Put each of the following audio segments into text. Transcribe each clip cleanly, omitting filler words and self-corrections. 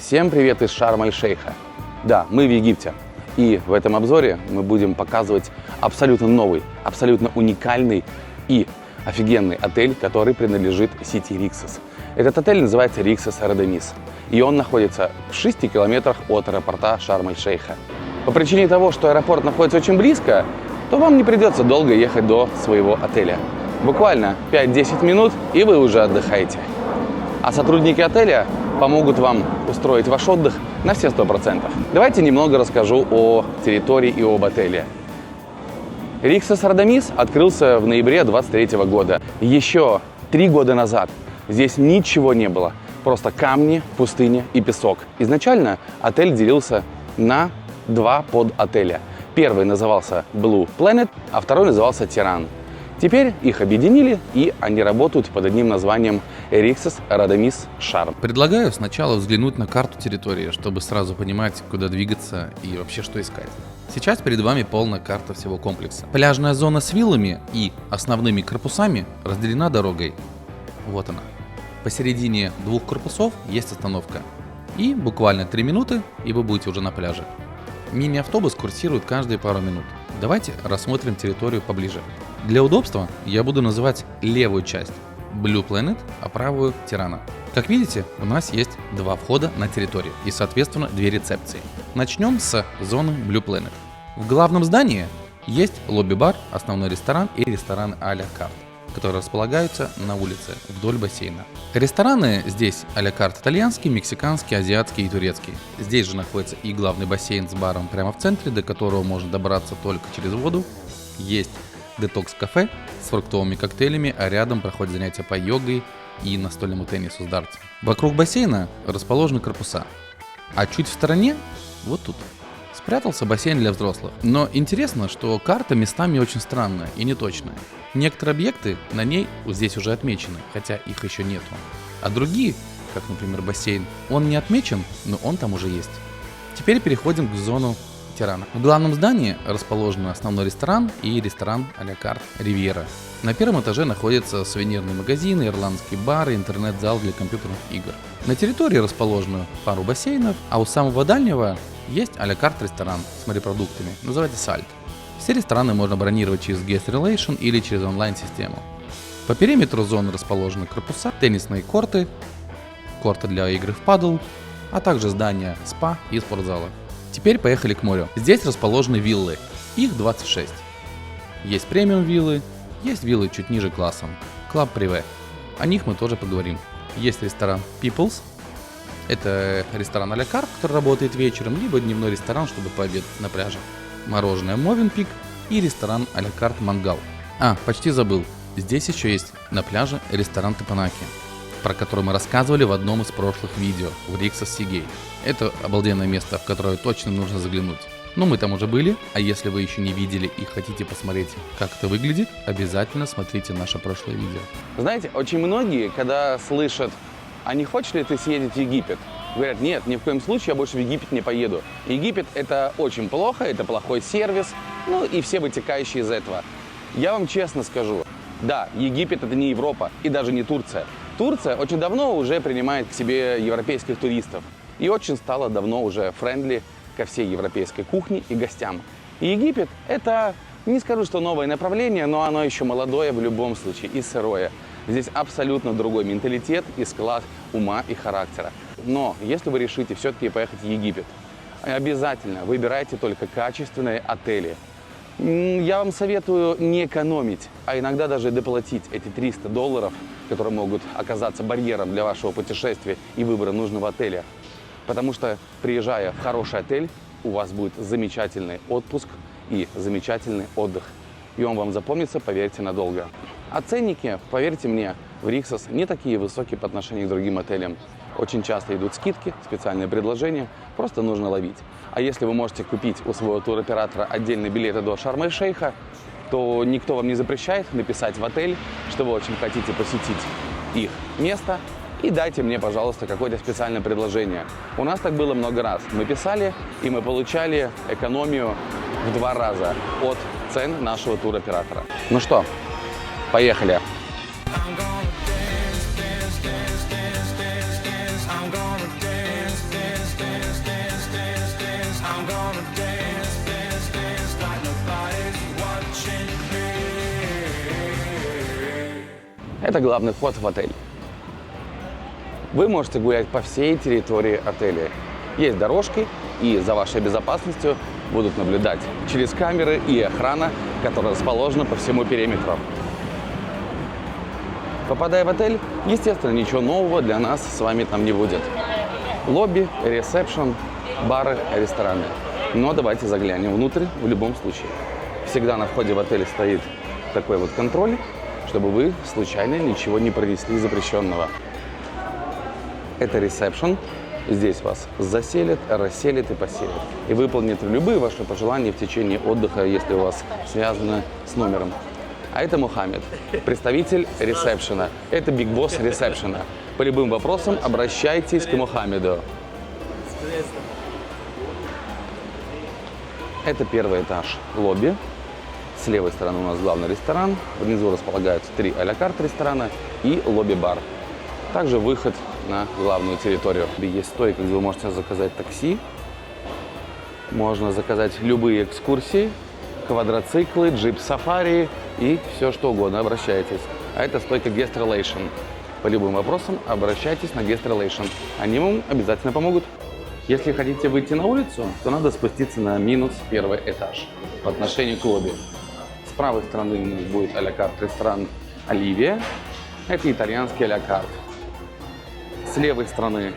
Всем привет из Шарм-эль-Шейха. Да, мы в Египте. И в этом обзоре мы будем показывать абсолютно новый, абсолютно уникальный и офигенный отель, который принадлежит сети Rixos. Этот отель называется Rixos Radamis. И он находится в 6 километрах от аэропорта Шарм-эль-Шейха. По причине того, что аэропорт находится очень близко, то вам не придется долго ехать до своего отеля. Буквально 5-10 минут, и вы уже отдыхаете. А сотрудники отеля помогут вам устроить ваш отдых на все 100%. Давайте немного расскажу о территории и об отеле. Rixos Radamis открылся в ноябре 2023 года. Еще 3 года назад здесь ничего не было. Просто камни, пустыня и песок. Изначально отель делился на 2 подотеля. Первый назывался Blue Planet, а второй назывался Terran. Теперь их объединили, и они работают под одним названием Rixos Radamis Шарм. Предлагаю сначала взглянуть на карту территории, чтобы сразу понимать, куда двигаться и вообще что искать. Сейчас перед вами полная карта всего комплекса. Пляжная зона с виллами и основными корпусами разделена дорогой. Вот она. Посередине 2 корпусов есть остановка. И буквально 3 минуты, и вы будете уже на пляже. Мини-автобус курсирует каждые пару минут. Давайте рассмотрим территорию поближе. Для удобства я буду называть левую часть Blue Planet, а правую Terran. Как видите, у нас есть 2 входа на территорию и, соответственно, 2 рецепции. Начнем с зоны Blue Planet. В главном здании есть лобби-бар, основной ресторан и ресторан а-ля карт, которые располагаются на улице вдоль бассейна. Рестораны здесь а-ля карт итальянский, мексиканский, азиатский и турецкий. Здесь же находится и главный бассейн с баром прямо в центре, до которого можно добраться только через воду. Есть детокс-кафе с фруктовыми коктейлями, а рядом проходят занятия по йоге и настольному теннису с дартом. Вокруг бассейна расположены корпуса, а чуть в стороне, вот тут, спрятался бассейн для взрослых. Но интересно, что карта местами очень странная и неточная. Некоторые объекты на ней здесь уже отмечены, хотя их еще нету. А другие, как, например, бассейн, он не отмечен, но он там уже есть. Теперь переходим к зону Terran. В главном здании расположен основной ресторан и ресторан а-ля карт Ривьера. На первом этаже находятся сувенирные магазины, ирландские бары, интернет-зал для компьютерных игр. На территории расположено пару бассейнов, а у самого дальнего есть а-ля карт ресторан с морепродуктами, называется Salt. Все рестораны можно бронировать через Guest Relation или через онлайн-систему. По периметру зоны расположены корпуса, теннисные корты, корты для игры в падл, а также здания спа и спортзала. Теперь поехали к морю. Здесь расположены виллы, их 26. Есть премиум виллы, есть виллы чуть ниже классом, Club Privé. О них мы тоже поговорим. Есть ресторан People's, это ресторан а-ля карт, который работает вечером, либо дневной ресторан, чтобы пообедать на пляже. Мороженое Movenpick и ресторан а-ля карт Мангал. Почти забыл, здесь еще есть на пляже ресторан Тапанаки, про который мы рассказывали в одном из прошлых видео в Rixos Seagate. Это обалденное место, в которое точно нужно заглянуть. Но мы там уже были, а если вы еще не видели и хотите посмотреть, как это выглядит, обязательно смотрите наше прошлое видео. Знаете, очень многие, когда слышат, а не хочешь ли ты съездить в Египет? Говорят, нет, ни в коем случае я больше в Египет не поеду. Египет – это очень плохо, это плохой сервис, ну и все вытекающие из этого. Я вам честно скажу, да, Египет – это не Европа и даже не Турция. Турция очень давно уже принимает к себе европейских туристов и очень стала давно уже френдли ко всей европейской кухне и гостям. И Египет – это, не скажу, что новое направление, но оно еще молодое в любом случае и сырое. Здесь абсолютно другой менталитет и склад ума и характера. Но если вы решите все-таки поехать в Египет, обязательно выбирайте только качественные отели. Я вам советую не экономить, а иногда даже доплатить эти $300, которые могут оказаться барьером для вашего путешествия и выбора нужного отеля. Потому что, приезжая в хороший отель, у вас будет замечательный отпуск и замечательный отдых. И он вам запомнится, поверьте, надолго. А ценники, поверьте мне, в Rixos не такие высокие по отношению к другим отелям. Очень часто идут скидки, специальные предложения, просто нужно ловить. А если вы можете купить у своего туроператора отдельные билеты до Шарм-эль-Шейха, то никто вам не запрещает написать в отель, что вы очень хотите посетить их место, и дайте мне, пожалуйста, какое-то специальное предложение. У нас так было много раз. Мы писали, и мы получали экономию в 2 раза от цен нашего туроператора. Ну что, поехали! Это главный вход в отель. Вы можете гулять по всей территории отеля. Есть дорожки, и за вашей безопасностью будут наблюдать через камеры и охрана, которая расположена по всему периметру. Попадая в отель, естественно, ничего нового для нас с вами там не будет. Лобби, ресепшн, бары, рестораны. Но давайте заглянем внутрь в любом случае. Всегда на входе в отель стоит такой вот контроль, чтобы вы случайно ничего не пронесли запрещенного. Это ресепшн. Здесь вас заселят, расселят и поселят. И выполнят любые ваши пожелания в течение отдыха, если у вас связано с номером. А это Мухаммед, представитель ресепшена. Это Биг Босс ресепшена. По любым вопросам обращайтесь к Мухаммеду. Это первый этаж лобби. С левой стороны у нас главный ресторан. Внизу располагаются 3 а-ля карт ресторана и лобби-бар. Также выход на главную территорию. Есть стойка, где вы можете заказать такси. Можно заказать любые экскурсии, квадроциклы, джип-сафари и все что угодно. Обращайтесь. А это стойка Guest Relation. По любым вопросам обращайтесь на Guest Relation. Они вам обязательно помогут. Если хотите выйти на улицу, то надо спуститься на минус первый этаж по отношению к лобби. С правой стороны у нас будет а-ля карт ресторан Оливия. Это итальянский а-ля карт. С левой стороны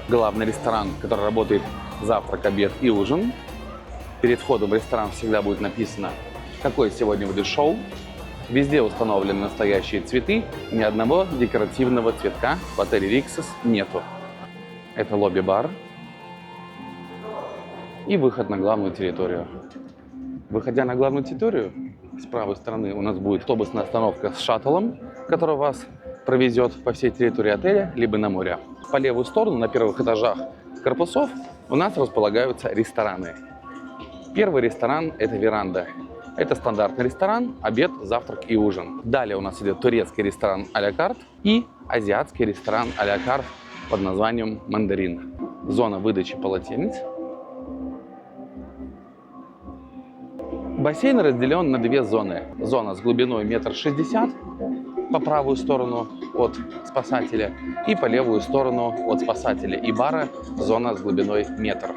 главный ресторан, который работает завтрак, обед и ужин. Перед входом в ресторан всегда будет написано, какое сегодня будет шоу. Везде установлены настоящие цветы, ни одного декоративного цветка в отеле Rixos нету. Это лобби-бар и выход на главную территорию. Выходя на главную территорию, с правой стороны у нас будет автобусная остановка с шаттлом, который вас провезет по всей территории отеля, либо на море. По левую сторону, на первых этажах корпусов, у нас располагаются рестораны. Первый ресторан – это веранда. Это стандартный ресторан, обед, завтрак и ужин. Далее у нас идет турецкий ресторан а-ля карт и азиатский ресторан а-ля карт под названием «Мандарин». Зона выдачи полотенец. Бассейн разделен на 2 зоны. Зона с глубиной 1,60 м по правую сторону от спасателя и по левую сторону от спасателя и бара зона с глубиной 1 метр.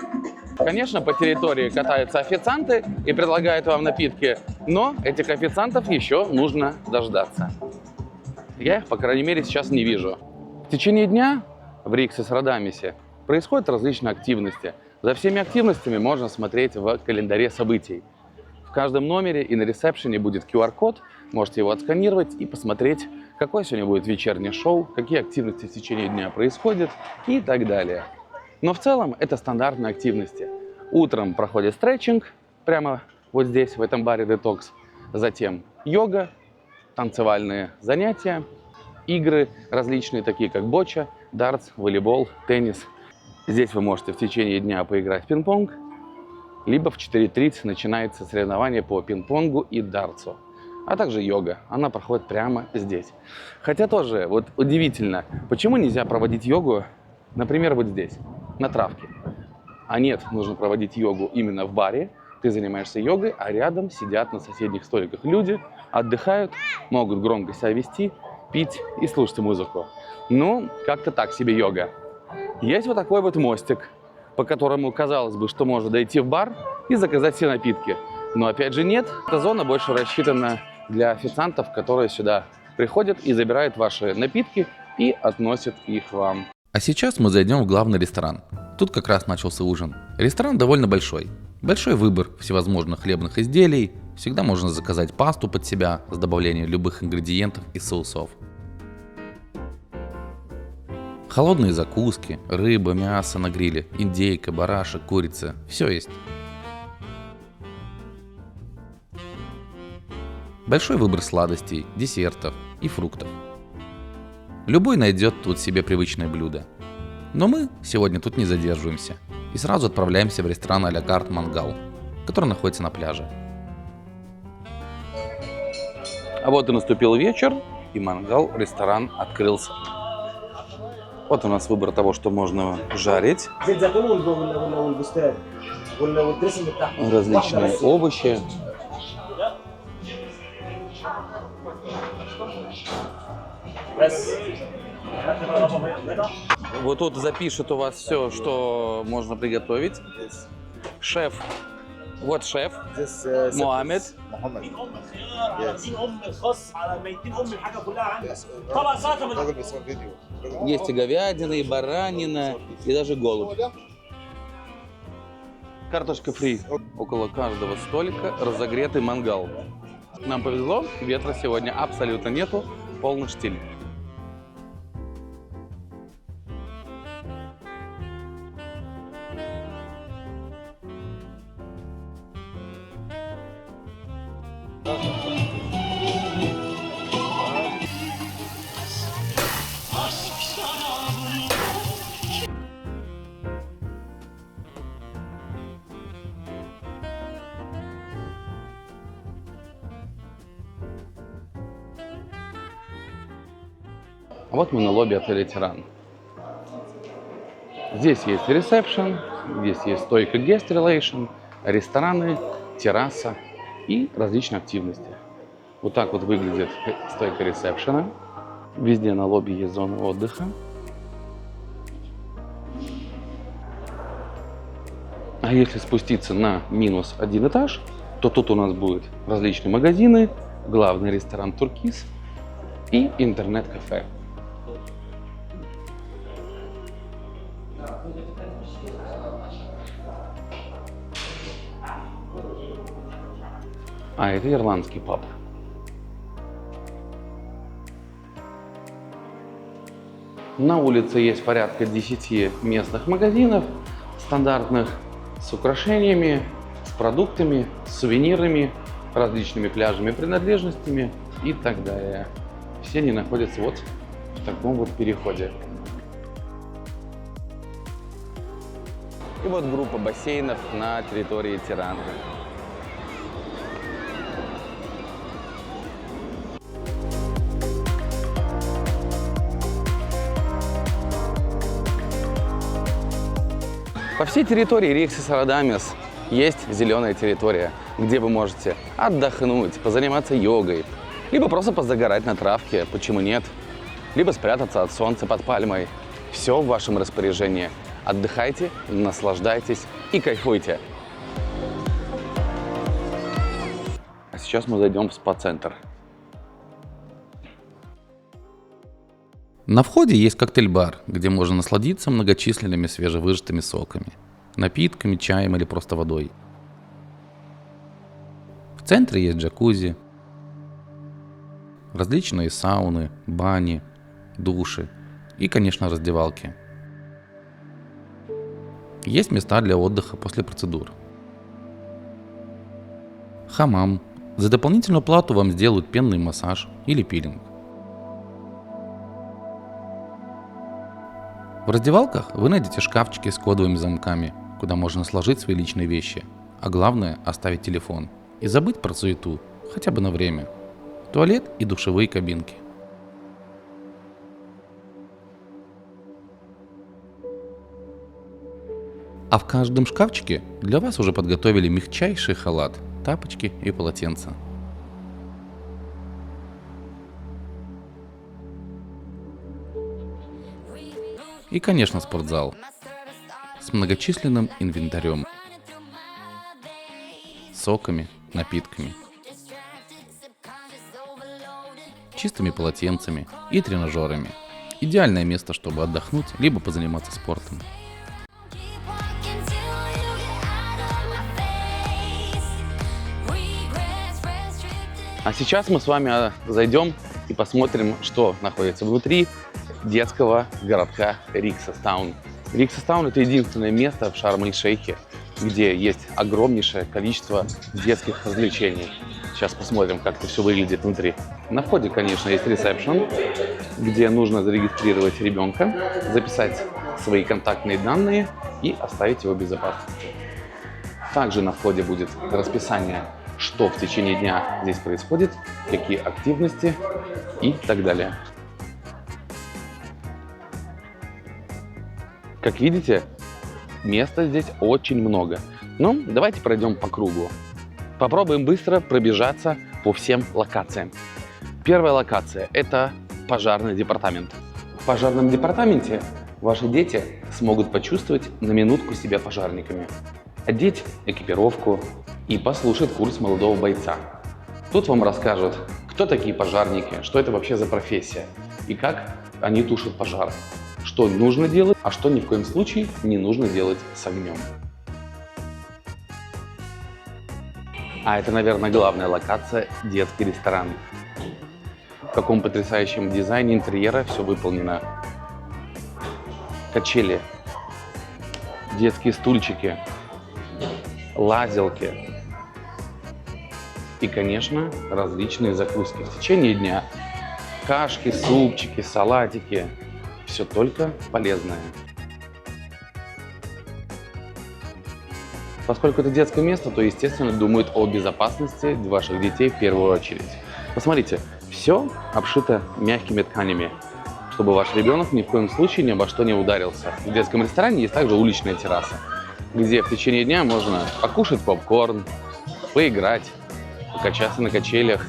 Конечно, по территории катаются официанты и предлагают вам напитки, но этих официантов еще нужно дождаться. Я их, по крайней мере, сейчас не вижу. В течение дня в Rixos Radames происходят различные активности. За всеми активностями можно смотреть в календаре событий. В каждом номере и на ресепшене будет QR-код, можете его отсканировать и посмотреть, какое сегодня будет вечернее шоу, какие активности в течение дня происходят и так далее. Но в целом это стандартные активности. Утром проходит стретчинг, прямо вот здесь, в этом баре Detox. Затем йога, танцевальные занятия, игры различные, такие как боча, дартс, волейбол, теннис. Здесь вы можете в течение дня поиграть в пинг-понг, либо в 4:30 начинается соревнование по пинг-понгу и дартсу. А также йога, она проходит прямо здесь. Хотя тоже вот удивительно, почему нельзя проводить йогу, например, вот здесь, на травке. А нет, нужно проводить йогу именно в баре. Ты занимаешься йогой, а рядом сидят на соседних столиках люди, отдыхают, могут громко себя вести, пить и слушать музыку. Ну, как-то так себе йога. Есть вот такой вот мостик, по которому, казалось бы, что можно дойти в бар и заказать все напитки. Но опять же нет, эта зона больше рассчитана для официантов, которые сюда приходят и забирают ваши напитки и относят их вам. А сейчас мы зайдем в главный ресторан. Тут как раз начался ужин. Ресторан довольно большой. Большой выбор всевозможных хлебных изделий. Всегда можно заказать пасту под себя с добавлением любых ингредиентов и соусов. Холодные закуски, рыба, мясо на гриле, индейка, барашек, курица. Все есть. Большой выбор сладостей, десертов и фруктов. Любой найдет тут себе привычное блюдо. Но мы сегодня тут не задерживаемся и сразу отправляемся в ресторан а-ля карт Мангал, который находится на пляже. А вот и наступил вечер, и Мангал ресторан открылся. Вот у нас выбор того, что можно жарить. Различные овощи. Вот тут запишет у вас все, что можно приготовить. Шеф. Вот шеф. Мухаммед. Есть и говядина, и баранина, и даже голубь. Картошка фри. Около каждого столика разогретый мангал. Нам повезло, ветра сегодня абсолютно нету, полный штиль. А вот мы на лобби отеля «Тиран». Здесь есть ресепшн, здесь есть стойка guest relation, рестораны, терраса и различные активности. Вот так вот выглядит стойка ресепшена. Везде на лобби есть зона отдыха. А если спуститься на минус один этаж, то тут у нас будут различные магазины, главный ресторан «Туркиз» и интернет-кафе. А это ирландский паб. На улице есть порядка 10 местных магазинов, стандартных, с украшениями, с продуктами, с сувенирами, различными пляжными принадлежностями и так далее. Все они находятся вот в таком вот переходе. И вот группа бассейнов на территории Тирана. По всей территории Риксос Радамис есть зеленая территория, где вы можете отдохнуть, позаниматься йогой, либо просто позагорать на травке, почему нет, либо спрятаться от солнца под пальмой. Все в вашем распоряжении. Отдыхайте, наслаждайтесь и кайфуйте. А сейчас мы зайдем в спа-центр. На входе есть коктейль-бар, где можно насладиться многочисленными свежевыжатыми соками, напитками, чаем или просто водой. В центре есть джакузи, различные сауны, бани, души и, конечно, раздевалки. Есть места для отдыха после процедур. Хамам. За дополнительную плату вам сделают пенный массаж или пилинг. В раздевалках вы найдете шкафчики с кодовыми замками, куда можно сложить свои личные вещи, а главное оставить телефон и забыть про суету, хотя бы на время. Туалет и душевые кабинки. А в каждом шкафчике для вас уже подготовили мягчайший халат, тапочки и полотенца. И, конечно, спортзал с многочисленным инвентарем, соками, напитками, чистыми полотенцами и тренажерами. Идеальное место, чтобы отдохнуть, либо позаниматься спортом. А сейчас мы с вами зайдем и посмотрим, что находится внутри детского городка Риксостаун. Риксостаун – это единственное место в Шарм-эль-Шейхе, где есть огромнейшее количество детских развлечений. Сейчас посмотрим, как это все выглядит внутри. На входе, конечно, есть ресепшн, где нужно зарегистрировать ребенка, записать свои контактные данные и оставить его в безопасности. Также на входе будет расписание, что в течение дня здесь происходит, какие активности и так далее. Как видите, места здесь очень много. Ну, давайте пройдем по кругу. Попробуем быстро пробежаться по всем локациям. Первая локация – это пожарный департамент. В пожарном департаменте ваши дети смогут почувствовать на минутку себя пожарниками, одеть экипировку и послушать курс молодого бойца. Тут вам расскажут, кто такие пожарники, что это вообще за профессия и как они тушат пожар, что нужно делать, а что ни в коем случае не нужно делать с огнем. А это, наверное, главная локация – детский ресторан. В каком потрясающем дизайне интерьера все выполнено. Качели, детские стульчики, лазилки и, конечно, различные закуски в течение дня. Кашки, супчики, салатики – все только полезное. Поскольку это детское место, то, естественно, думают о безопасности ваших детей в первую очередь. Посмотрите, все обшито мягкими тканями, чтобы ваш ребенок ни в коем случае ни обо что не ударился. В детском ресторане есть также уличная терраса, где в течение дня можно покушать попкорн, поиграть, покачаться на качелях.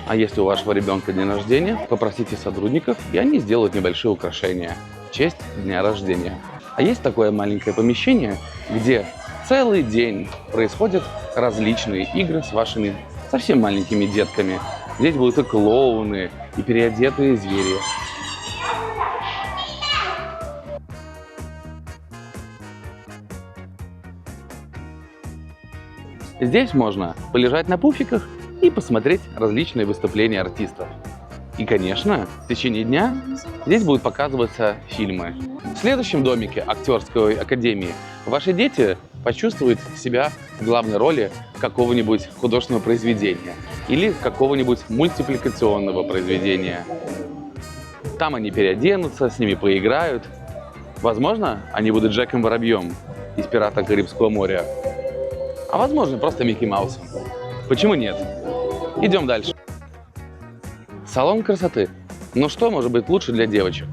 А если у вашего ребенка день рождения, попросите сотрудников, и они сделают небольшие украшения в честь дня рождения. А есть такое маленькое помещение, где целый день происходят различные игры с вашими совсем маленькими детками. Здесь будут и клоуны, и переодетые звери. Здесь можно полежать на пуфиках и посмотреть различные выступления артистов. И, конечно, в течение дня здесь будут показываться фильмы. В следующем домике актерской академии ваши дети почувствуют себя в главной роли какого-нибудь художественного произведения или какого-нибудь мультипликационного произведения. Там они переоденутся, с ними поиграют. Возможно, они будут Джеком Воробьем из «Пиратов Карибского моря». А возможно, просто Микки Маусом. Почему нет? Идем дальше. Салон красоты. Ну что может быть лучше для девочек?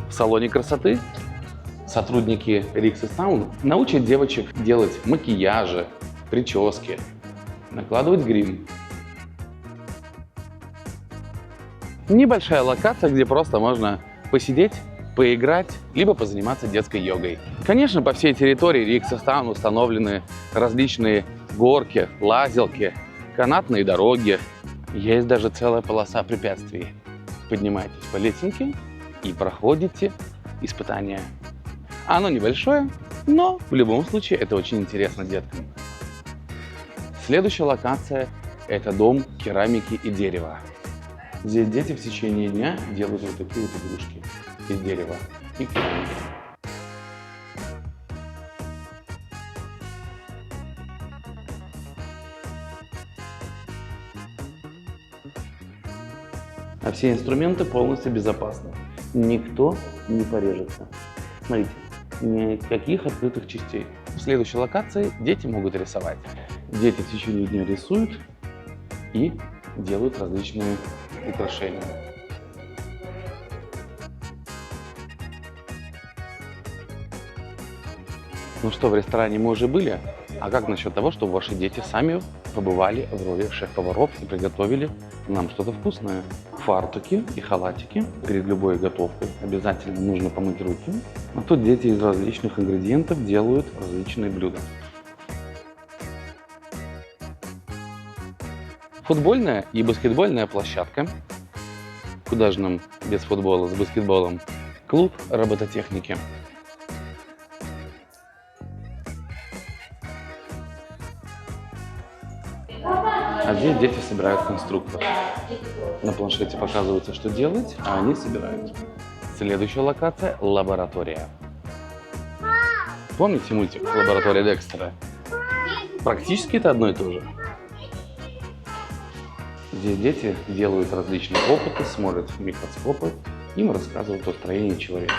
В салоне красоты сотрудники Rixos Town научат девочек делать макияжи, прически, накладывать грим. Небольшая локация, где просто можно посидеть, поиграть, либо позаниматься детской йогой. Конечно, по всей территории Rixos Town установлены различные горки, лазилки, канатные дороги. Есть даже целая полоса препятствий. Поднимаетесь по лесенке и проходите испытание. Оно небольшое, но в любом случае это очень интересно деткам. Следующая локация – это дом керамики и дерева. Здесь дети в течение дня делают вот такие вот игрушки из дерева и керамики. А все инструменты полностью безопасны. Никто не порежется. Смотрите, никаких открытых частей. В следующей локации дети могут рисовать. Дети в течение дня рисуют и делают различные украшения. Ну что, в ресторане мы уже были? А как насчет того, чтобы ваши дети сами побывали в роли шеф-поваров и приготовили нам что-то вкусное? Фартуки и халатики. Перед любой готовкой обязательно нужно помыть руки. А тут дети из различных ингредиентов делают различные блюда. Футбольная и баскетбольная площадка. Куда же нам без футбола с баскетболом? Клуб робототехники. А здесь дети собирают конструктор. На планшете показывается, что делать, а они собирают. Следующая локация – лаборатория. Помните мультик «Лаборатория Декстера»? Практически это одно и то же. Здесь дети делают различные опыты, смотрят в микроскопы, им рассказывают о строении человека.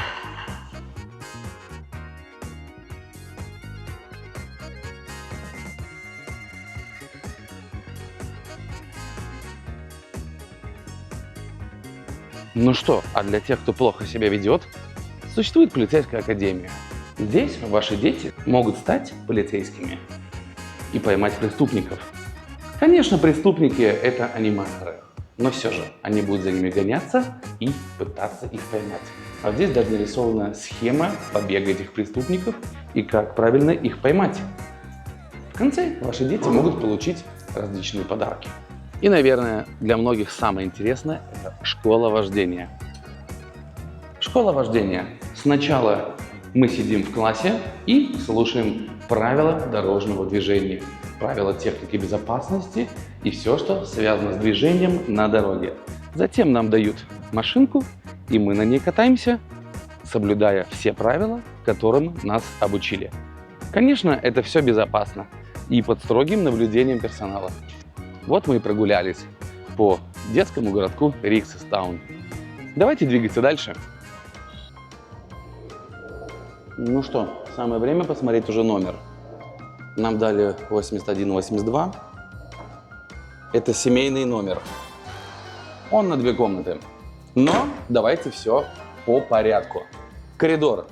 Ну что, а для тех, кто плохо себя ведет, существует полицейская академия. Здесь ваши дети могут стать полицейскими и поймать преступников. Конечно, преступники – это аниматоры. Но все же они будут за ними гоняться и пытаться их поймать. А здесь даже нарисована схема побега этих преступников и как правильно их поймать. В конце ваши дети могут получить различные подарки. И, наверное, для многих самое интересное – это школа вождения. Школа вождения. Сначала мы сидим в классе и слушаем правила дорожного движения, правила техники безопасности и все, что связано с движением на дороге. Затем нам дают машинку, и мы на ней катаемся, соблюдая все правила, которым нас обучили. Конечно, это все безопасно и под строгим наблюдением персонала. Вот мы и прогулялись по детскому городку Риксестаун. Давайте двигаться дальше. Ну что, самое время посмотреть уже номер. Нам дали 8182. Это семейный номер. Он на 2 комнаты. Но давайте все по порядку. Коридор.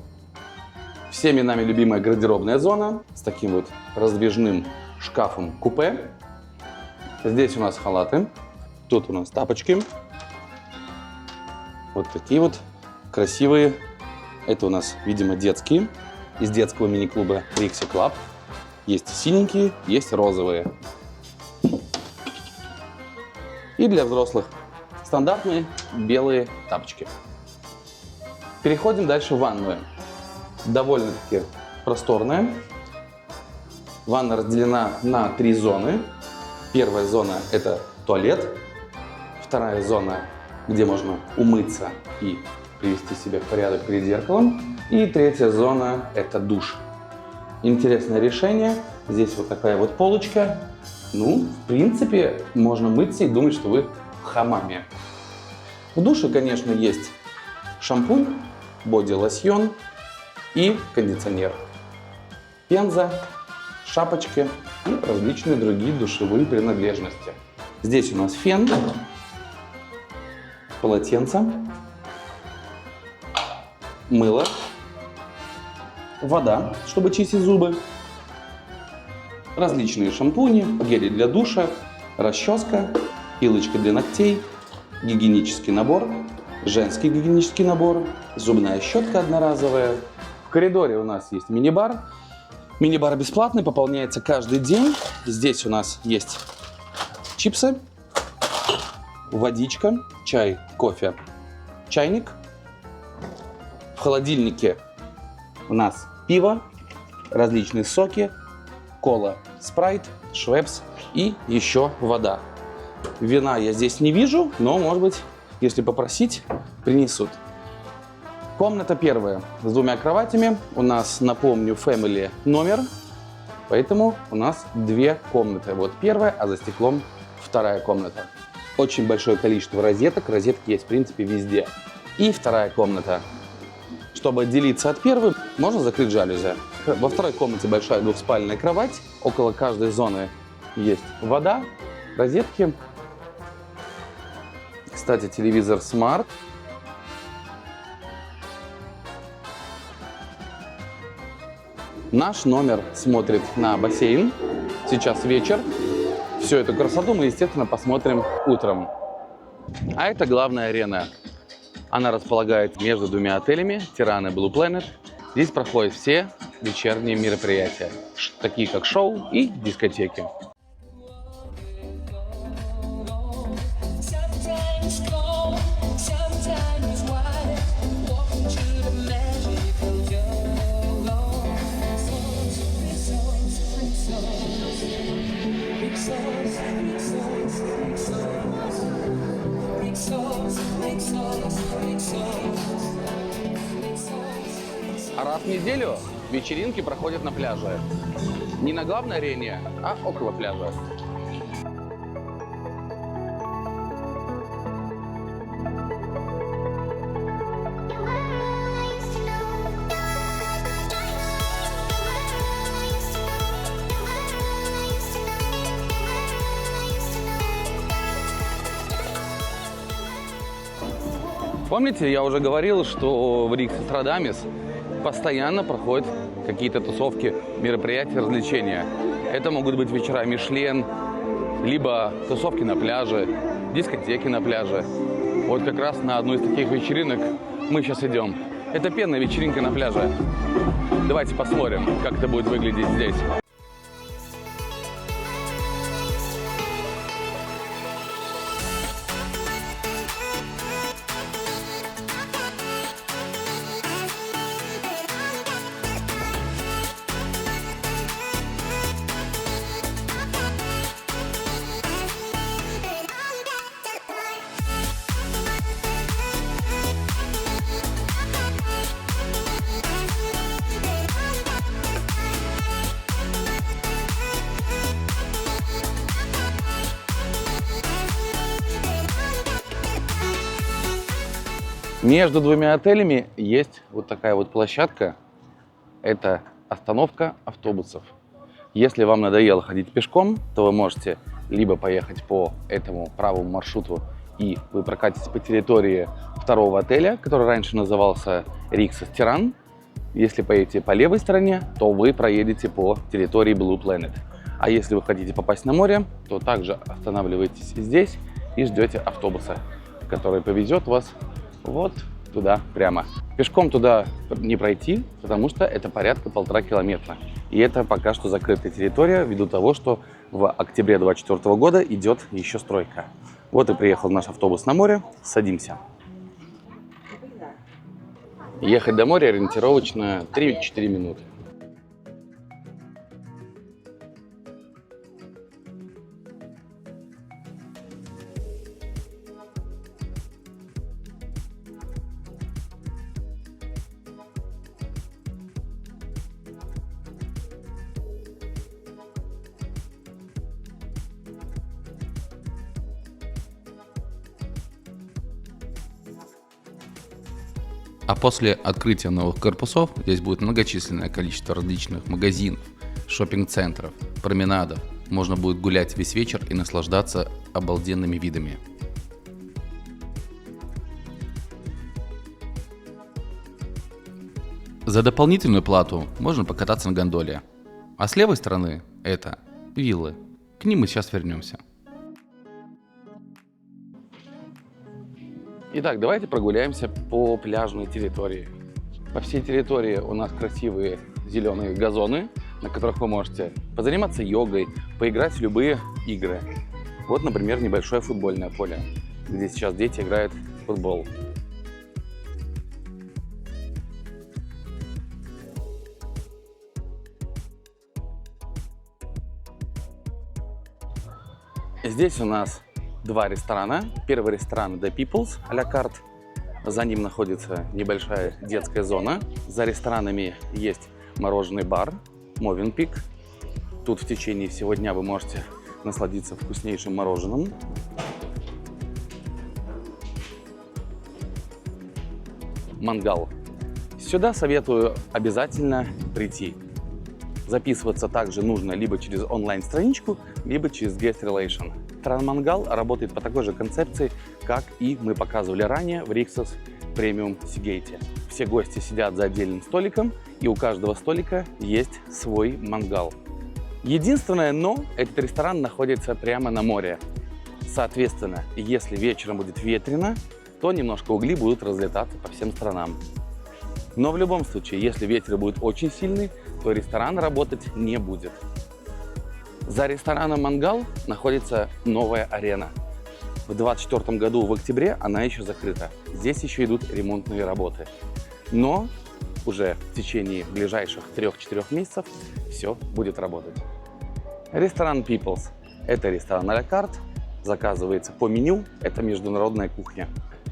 Всеми нами любимая гардеробная зона с таким вот раздвижным шкафом-купе. Здесь у нас халаты. Тут у нас тапочки. Вот такие вот красивые. Это у нас, видимо, детские. Из детского мини-клуба Rixi Club. Есть синенькие, есть розовые. И для взрослых стандартные белые тапочки. Переходим дальше в ванную. Довольно-таки просторная. Ванна разделена на 3 зоны. Первая зона – это туалет. Вторая зона, где можно умыться и привести себя в порядок перед зеркалом. И третья зона – это душ. Интересное решение. Здесь вот такая вот полочка. Ну, в принципе, можно мыться и думать, что вы в хамаме. В душе, конечно, есть шампунь, боди-лосьон и кондиционер. Пенза, шапочки и различные другие душевые принадлежности. Здесь у нас фен, полотенце, мыло, вода, чтобы чистить зубы, различные шампуни, гели для душа, расческа, пилочка для ногтей, гигиенический набор, женский гигиенический набор, зубная щетка одноразовая. В коридоре у нас есть мини-бар. Мини-бар бесплатный, пополняется каждый день. Здесь у нас есть чипсы, водичка, чай, кофе, чайник. В холодильнике у нас пиво, различные соки, кола, спрайт, швепс и еще вода. Вина я здесь не вижу, но, может быть, если попросить, принесут. Комната первая с 2 кроватями. У нас, напомню, family номер, поэтому у нас 2 комнаты. Вот первая, а за стеклом 2 комната. Очень большое количество розеток. Розетки есть, в принципе, везде. И 2 комната. Чтобы отделиться от первой, можно закрыть жалюзи. Во 2 комнате большая двухспальная кровать. Около каждой зоны есть вода, розетки. Кстати, телевизор Smart. Наш номер смотрит на бассейн. Сейчас вечер. Всю эту красоту мы, естественно, посмотрим утром. А это главная арена. Она располагается между 2 отелями Tirana и Blue Planet. Здесь проходят все вечерние мероприятия, такие как шоу и дискотеки. А раз в неделю вечеринки проходят на пляже. Не на главной арене, а около пляжа. Помните, я уже говорил, что в Рикс-Страдамис постоянно проходят какие-то тусовки, мероприятия, развлечения. Это могут быть вечера Мишлен, либо тусовки на пляже, дискотеки на пляже. Вот как раз на одну из таких вечеринок мы сейчас идем. Это пенная вечеринка на пляже. Давайте посмотрим, как это будет выглядеть здесь. Между двумя отелями есть вот такая вот площадка. Это остановка автобусов. Если вам надоело ходить пешком, то вы можете либо поехать по этому правому маршруту, и вы прокатитесь по территории второго отеля, который раньше назывался Rixos Тиран. Если поедете по левой стороне, то вы проедете по территории Blue Planet. А если вы хотите попасть на море, то также останавливаетесь здесь и ждете автобуса, который повезет вас вот туда прямо. Пешком туда не пройти, потому что это порядка 1,5 километра. И это пока что закрытая территория, ввиду того, что в октябре 2024 года идет еще стройка. Вот и приехал наш автобус на море. Садимся. Ехать до моря ориентировочно 3-4 минуты. А после открытия новых корпусов здесь будет многочисленное количество различных магазинов, шоппинг-центров, променадов. Можно будет гулять весь вечер и наслаждаться обалденными видами. За дополнительную плату можно покататься на гондоле. А с левой стороны это виллы. К ним мы сейчас вернемся. Итак, давайте прогуляемся по пляжной территории. По всей территории у нас красивые зеленые газоны, на которых вы можете позаниматься йогой, поиграть в любые игры. Вот, например, небольшое футбольное поле, где сейчас дети играют в футбол. Здесь у нас два ресторана. Первый ресторан The People's à la carte. За ним находится небольшая детская зона. За ресторанами есть мороженый бар Movenpick. Тут в течение всего дня вы можете насладиться вкуснейшим мороженым. Мангал. Сюда советую обязательно прийти. Записываться также нужно либо через онлайн-страничку, либо через Guest Relation. Мангал работает по такой же концепции, как и мы показывали ранее в Rixos Premium Seagate. Все гости сидят за отдельным столиком, и у каждого столика есть свой мангал. Единственное но, этот ресторан находится прямо на море. Соответственно, если вечером будет ветрено, то немножко угли будут разлетаться по всем сторонам. Но в любом случае, если ветер будет очень сильный, то ресторан работать не будет. За рестораном «Мангал» находится новая арена. В 2024 году в октябре она еще закрыта. Здесь еще идут ремонтные работы. Но уже в течение ближайших 3-4 месяцев все будет работать. Ресторан People's – это ресторан а-ля карт, заказывается по меню, это международная кухня.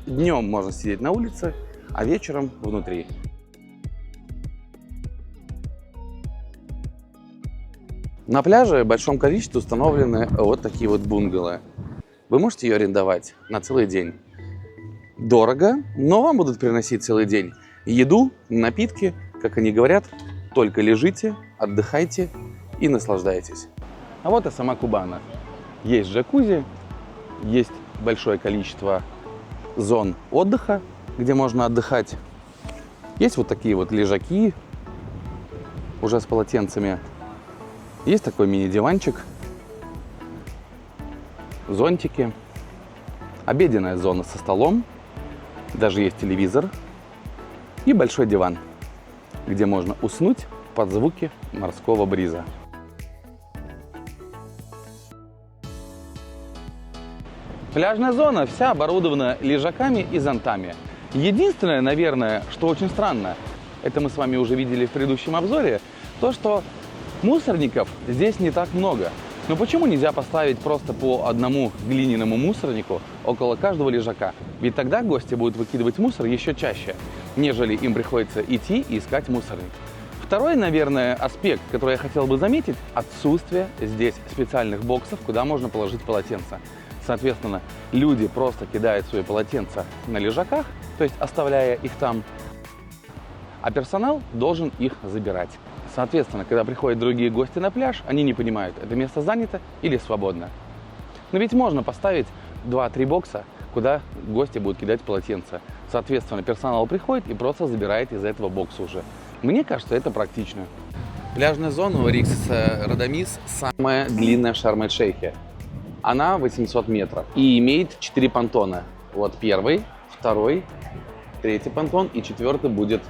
Днем можно сидеть на улице, а вечером внутри. На пляже в большом количестве установлены вот такие вот бунгало. Вы можете ее арендовать на целый день. Дорого, но вам будут приносить целый день еду, напитки, как они говорят, только лежите, отдыхайте и наслаждайтесь. А вот и сама Кубана. Есть джакузи, есть большое количество зон отдыха, где можно отдыхать. Есть вот такие вот лежаки, уже с полотенцами. Есть такой мини-диванчик, зонтики. Обеденная зона со столом, даже есть телевизор и большой диван, где можно уснуть под звуки морского бриза. Пляжная зона вся оборудована лежаками и зонтами. Единственное, наверное, что очень странно, это мы с вами уже видели в предыдущем обзоре, то, что мусорников здесь не так много. Но почему нельзя поставить просто по одному глиняному мусорнику около каждого лежака? Ведь тогда гости будут выкидывать мусор еще чаще, нежели им приходится идти и искать мусорник. Второй, наверное, аспект, который я хотел бы заметить, отсутствие здесь специальных боксов, куда можно положить полотенца. Соответственно, люди просто кидают свои полотенца на лежаках, то есть оставляя их там, а персонал должен их забирать. Соответственно, когда приходят другие гости на пляж, они не понимают, это место занято или свободно. Но ведь можно поставить 2-3 бокса, куда гости будут кидать полотенца. Соответственно, персонал приходит и просто забирает из этого бокса уже. Мне кажется, это практично. Пляжная зона у Риксоса Родомис самая длинная в Шарм-эль-Шейхе. Она 800 метров и имеет 4 понтона. Вот первый, второй, третий понтон и четвертый будет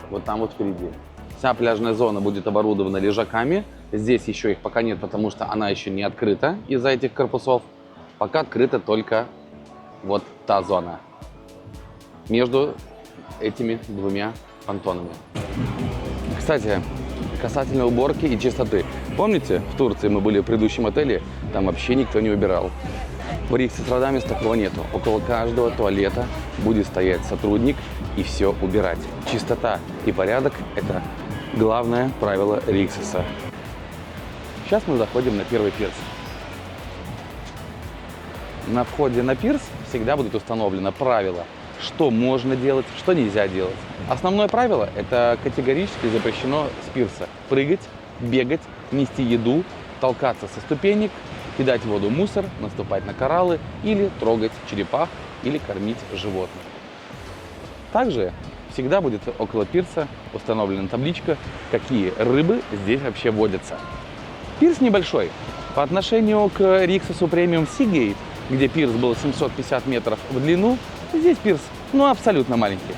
вот там вот впереди. Вся пляжная зона будет оборудована лежаками. Здесь еще их пока нет, потому что она еще не открыта из-за этих корпусов. Пока открыта только вот та зона между этими двумя понтонами. Кстати, касательно уборки и чистоты. Помните, в Турции мы были в предыдущем отеле, там вообще никто не убирал. В Риксос Родомис такого нету. Около каждого туалета будет стоять сотрудник и все убирать. Чистота и порядок – это главное правило Риксоса. Сейчас мы заходим на первый пирс. На входе на пирс всегда будет установлено правило, что можно делать, что нельзя делать. Основное правило – это категорически запрещено с пирса прыгать, бегать, нести еду, толкаться со ступенек, кидать в воду мусор, наступать на кораллы или трогать черепах или кормить животных. Также всегда будет около пирса установлена табличка, какие рыбы здесь вообще водятся. Пирс небольшой. По отношению к Риксосу Премиум Сигейт, где пирс был 750 метров в длину, здесь пирс абсолютно маленький.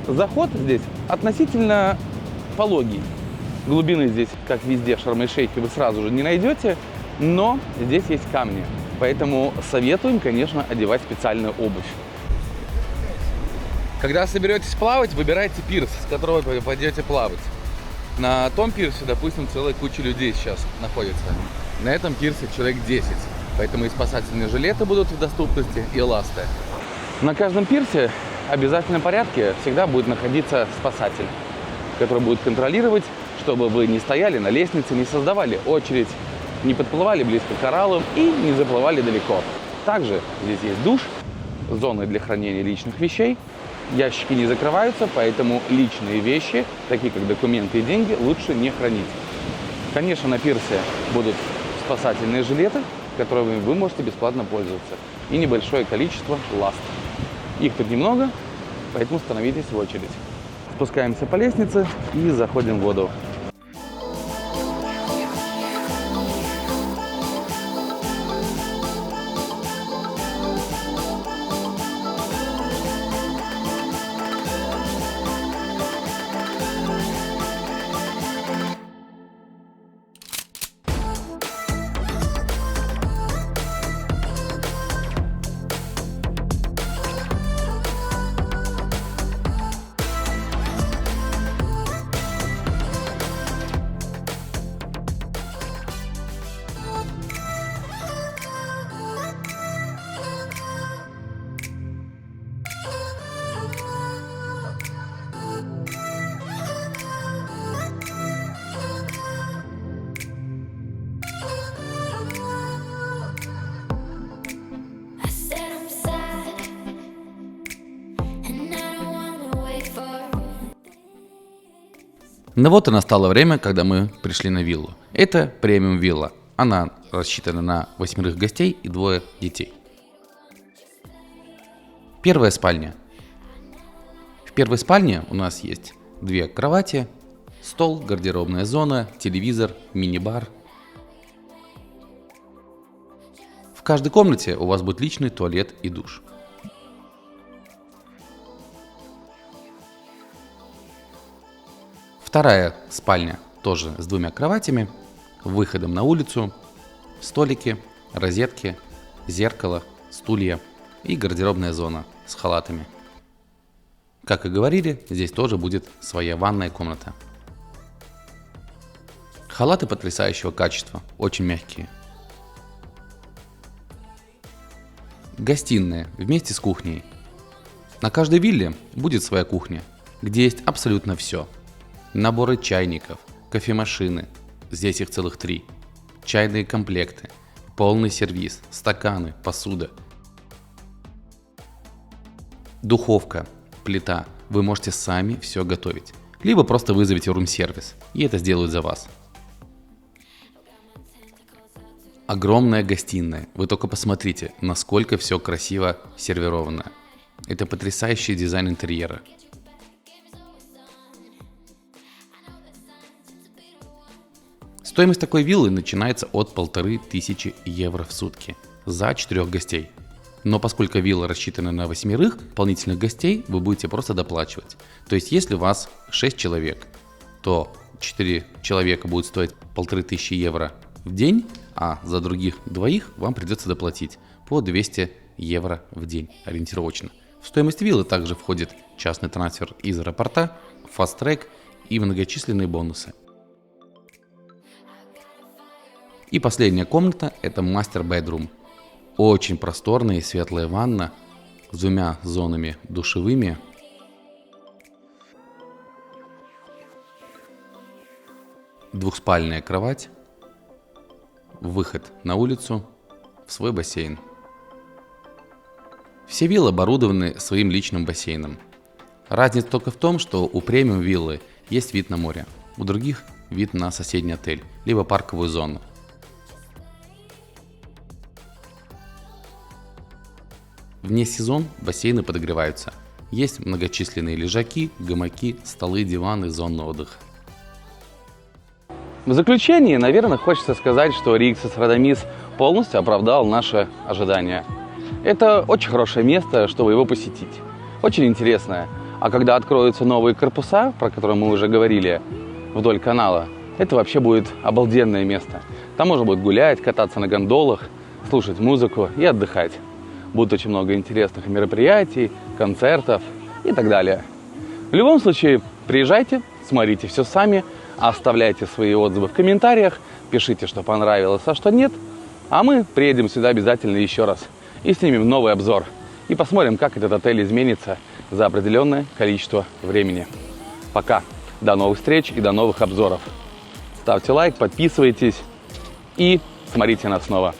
Заход здесь относительно пологий. Глубины здесь, как везде в Шарм-эль-Шейхе, вы сразу же не найдете, но здесь есть камни. Поэтому советуем, конечно, одевать специальную обувь. Когда соберетесь плавать, выбирайте пирс, с которого вы пойдете плавать. На том пирсе, допустим, целая куча людей сейчас находится. На этом пирсе человек 10. Поэтому и спасательные жилеты будут в доступности, и ласты. На каждом пирсе в обязательном порядке всегда будет находиться спасатель, который будет контролировать, чтобы вы не стояли на лестнице, не создавали очередь, не подплывали близко к кораллам и не заплывали далеко. Также здесь есть душ, зоны для хранения личных вещей. Ящики не закрываются, поэтому личные вещи, такие как документы и деньги, лучше не хранить. Конечно, на пирсе будут спасательные жилеты, которыми вы можете бесплатно пользоваться, и небольшое количество ласт. Их тут немного, поэтому становитесь в очередь. Спускаемся по лестнице и заходим в воду. Ну вот и настало время, когда мы пришли на виллу. Это премиум вилла. Она рассчитана на 8 гостей и 2 детей. Первая спальня. В первой спальне у нас есть 2 кровати, стол, гардеробная зона, телевизор, мини-бар. В каждой комнате у вас будет личный туалет и душ. Вторая спальня тоже с 2 кроватями, выходом на улицу, столики, розетки, зеркало, стулья и гардеробная зона с халатами. Как и говорили, здесь тоже будет своя ванная комната. Халаты потрясающего качества, очень мягкие. Гостиная вместе с кухней. На каждой вилле будет своя кухня, где есть абсолютно все. Наборы чайников, кофемашины, здесь их целых 3. Чайные комплекты, полный сервиз, стаканы, посуда. Духовка, плита. Вы можете сами все готовить. Либо просто вызовите рум-сервис, и это сделают за вас. Огромная гостиная. Вы только посмотрите, насколько все красиво сервировано. Это потрясающий дизайн интерьера. Стоимость такой виллы начинается от 1500 евро в сутки за 4 гостей. Но поскольку вилла рассчитана на 8 дополнительных гостей, вы будете просто доплачивать. То есть если у вас 6 человек, то 4 человека будет стоить 1500 евро в день, а за других 2 вам придется доплатить по 200 евро в день ориентировочно. В стоимость виллы также входит частный трансфер из аэропорта, фаст-трек и многочисленные бонусы. И последняя комната – это мастер-бедрум. Очень просторная и светлая ванна с 2 зонами душевыми. Двухспальная кровать. Выход на улицу в свой бассейн. Все виллы оборудованы своим личным бассейном. Разница только в том, что у премиум виллы есть вид на море, у других вид на соседний отель, либо парковую зону. Вне сезон бассейны подогреваются. Есть многочисленные лежаки, гамаки, столы, диваны, зоны отдыха. В заключение, наверное, хочется сказать, что Риксос Родомис полностью оправдал наши ожидания. Это очень хорошее место, чтобы его посетить. Очень интересное. А когда откроются новые корпуса, про которые мы уже говорили, вдоль канала, это вообще будет обалденное место. Там можно будет гулять, кататься на гондолах, слушать музыку и отдыхать. Будет очень много интересных мероприятий, концертов и так далее. В любом случае, приезжайте, смотрите все сами, оставляйте свои отзывы в комментариях, пишите, что понравилось, а что нет. А мы приедем сюда обязательно еще раз и снимем новый обзор. И посмотрим, как этот отель изменится за определенное количество времени. Пока. До новых встреч и до новых обзоров. Ставьте лайк, подписывайтесь и смотрите нас снова.